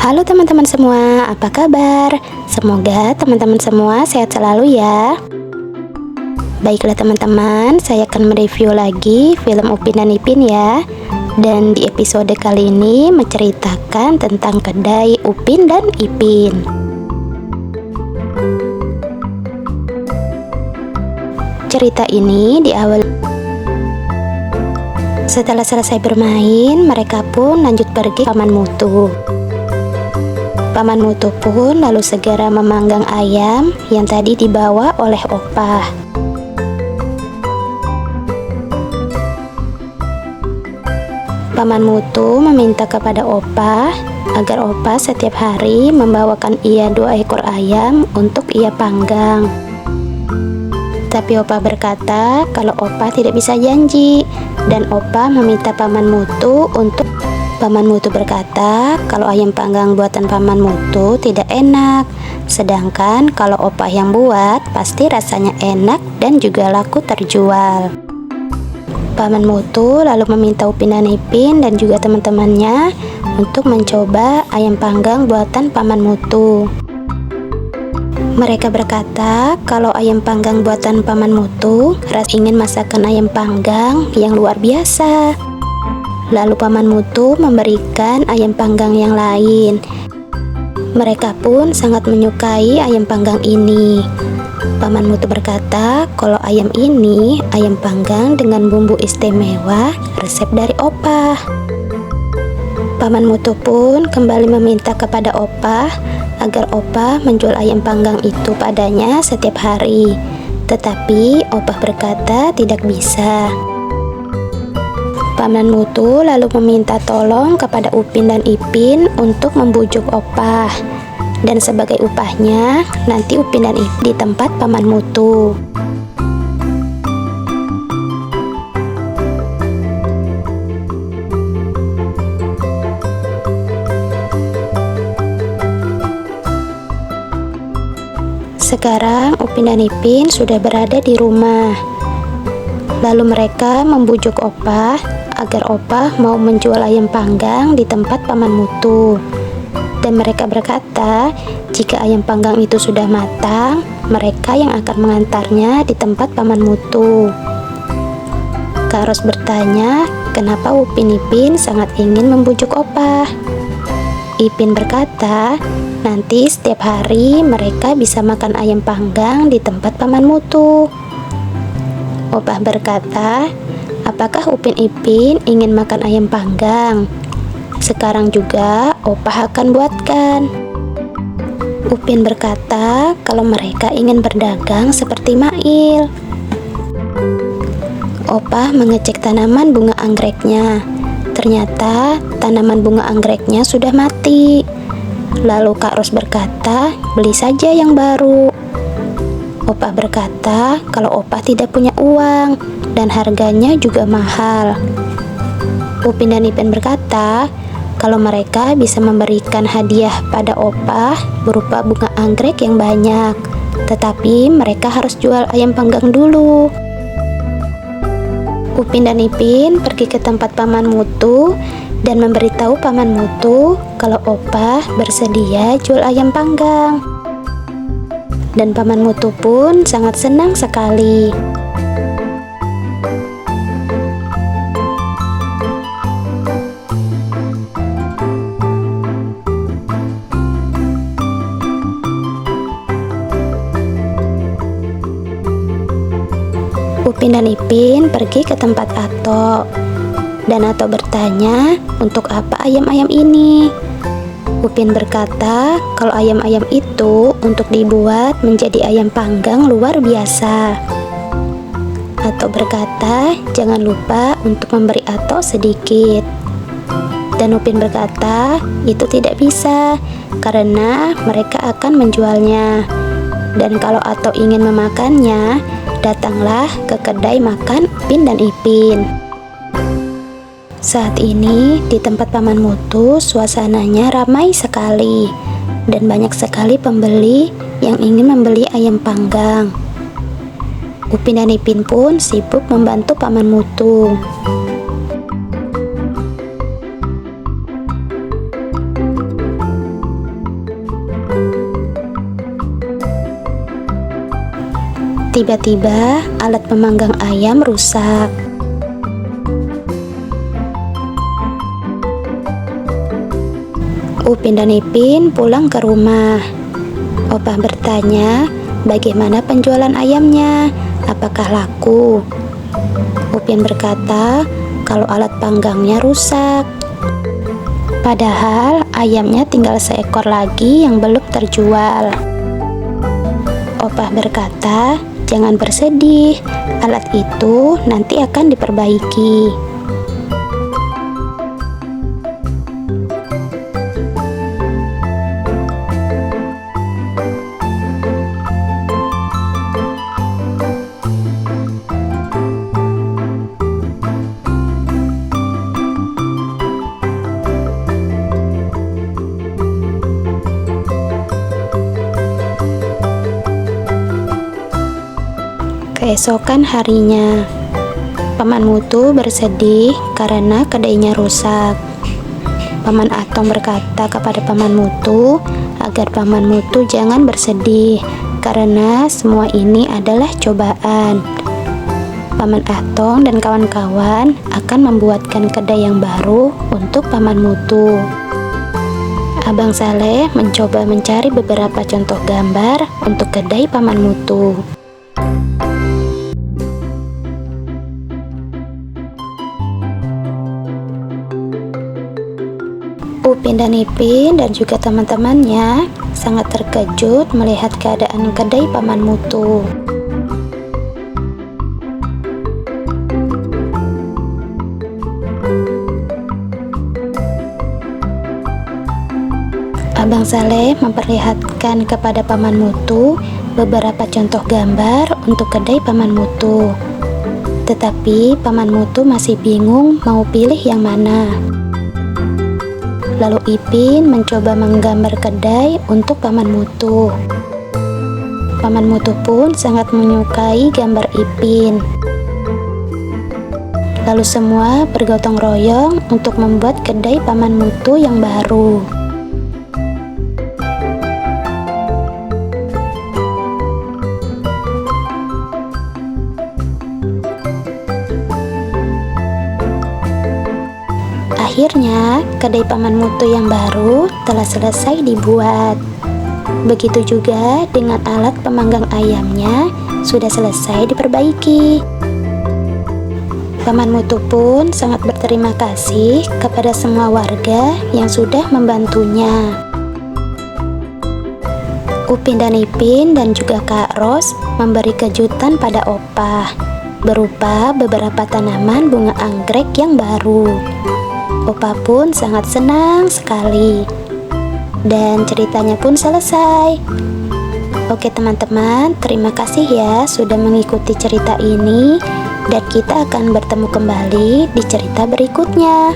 Halo teman-teman semua, apa kabar? Semoga teman-teman semua sehat selalu ya. Baiklah teman-teman, saya akan mereview lagi film Upin dan Ipin ya. Dan di episode kali ini menceritakan tentang kedai Upin dan Ipin. Cerita ini diawali setelah selesai bermain, mereka pun lanjut pergi ke Paman Mutu. Paman Mutu pun lalu segera memanggang ayam yang tadi dibawa oleh Opah. Paman Mutu meminta kepada Opah agar Opah setiap hari membawakan ia 2 ekor ayam untuk ia panggang. Tapi Opah berkata kalau Opah tidak bisa janji, dan Opah meminta Paman Mutu untuk Paman Mutu berkata kalau ayam panggang buatan Paman Mutu tidak enak, sedangkan kalau Opah yang buat pasti rasanya enak dan juga laku terjual. Paman Mutu lalu meminta Upin dan Ipin dan juga teman-temannya untuk mencoba ayam panggang buatan Paman Mutu. Mereka berkata kalau ayam panggang buatan Paman Mutu ingin masakan ayam panggang yang luar biasa. Lalu Paman Mutu memberikan ayam panggang yang lain. Mereka pun sangat menyukai ayam panggang ini. Paman Mutu berkata kalau ayam ini ayam panggang dengan bumbu istimewa resep dari Opah. Paman Mutu pun kembali meminta kepada Opah agar Opah menjual ayam panggang itu padanya setiap hari. Tetapi Opah berkata tidak bisa. Paman Mutu lalu meminta tolong kepada Upin dan Ipin untuk membujuk Opah. Dan sebagai upahnya, nanti Upin dan Ipin di tempat Paman Mutu. Sekarang Upin dan Ipin sudah berada di rumah. Lalu mereka membujuk Opah agar Opah mau menjual ayam panggang di tempat Paman Mutu. Dan mereka berkata jika ayam panggang itu sudah matang, mereka yang akan mengantarnya di tempat Paman Mutu. Kak Ros bertanya kenapa Upin Ipin sangat ingin membujuk Opah. Ipin berkata nanti setiap hari mereka bisa makan ayam panggang di tempat Paman Mutu. Opah berkata, apakah Upin Ipin ingin makan ayam panggang? Sekarang juga Opah akan buatkan. Upin berkata kalau mereka ingin berdagang seperti Mail. Opah mengecek tanaman bunga anggreknya. Ternyata tanaman bunga anggreknya sudah mati. Lalu Kak Ros berkata, beli saja yang baru. Opah berkata kalau Opah tidak punya uang dan harganya juga mahal. Upin dan Ipin berkata kalau mereka bisa memberikan hadiah pada Opah berupa bunga anggrek yang banyak, tetapi mereka harus jual ayam panggang dulu. Upin dan Ipin pergi ke tempat Paman Mutu dan memberitahu Paman Mutu kalau Opah bersedia jual ayam panggang. Dan Paman Mutu pun sangat senang sekali. Upin dan Ipin pergi ke tempat Ato. Dan Ato bertanya untuk apa ayam-ayam ini. Upin berkata kalau ayam-ayam itu untuk dibuat menjadi ayam panggang luar biasa. Ato berkata jangan lupa untuk memberi Ato sedikit. Dan Upin berkata itu tidak bisa karena mereka akan menjualnya. Dan kalau Ato ingin memakannya, datanglah ke kedai makan Upin dan Ipin. Saat ini di tempat Paman Mutu suasananya ramai sekali dan banyak sekali pembeli yang ingin membeli ayam panggang. Upin dan Ipin pun sibuk membantu Paman Mutu. Tiba-tiba alat pemanggang ayam rusak. Upin dan Ipin pulang ke rumah. Opah bertanya, bagaimana penjualan ayamnya? Apakah laku? Upin berkata, kalau alat panggangnya rusak. Padahal ayamnya tinggal seekor lagi yang belum terjual. Opah berkata, jangan bersedih, alat itu nanti akan diperbaiki. Keesokan harinya, Paman Mutu bersedih karena kedainya rusak. Paman Atong berkata kepada Paman Mutu agar Paman Mutu jangan bersedih karena semua ini adalah cobaan. Paman Atong dan kawan-kawan akan membuatkan kedai yang baru untuk Paman Mutu. Abang Saleh mencoba mencari beberapa contoh gambar untuk kedai Paman Mutu. Upin dan Ipin dan juga teman-temannya sangat terkejut melihat keadaan kedai Paman Mutu. Abang Saleh memperlihatkan kepada Paman Mutu beberapa contoh gambar untuk kedai Paman Mutu. Tetapi Paman Mutu masih bingung mau pilih yang mana. Lalu Ipin mencoba menggambar kedai untuk Paman Mutu. Paman Mutu pun sangat menyukai gambar Ipin. Lalu semua bergotong royong untuk membuat kedai Paman Mutu yang baru. Akhirnya, kedai Paman Mutu yang baru telah selesai dibuat. Begitu juga dengan alat pemanggang ayamnya sudah selesai diperbaiki. Paman Mutu pun sangat berterima kasih kepada semua warga yang sudah membantunya. Upin dan Ipin dan juga Kak Ros memberi kejutan pada Opah berupa beberapa tanaman bunga anggrek yang baru. Opah pun sangat senang sekali. Dan ceritanya pun selesai. Oke teman-teman, terima kasih ya sudah mengikuti cerita ini. Dan kita akan bertemu kembali di cerita berikutnya.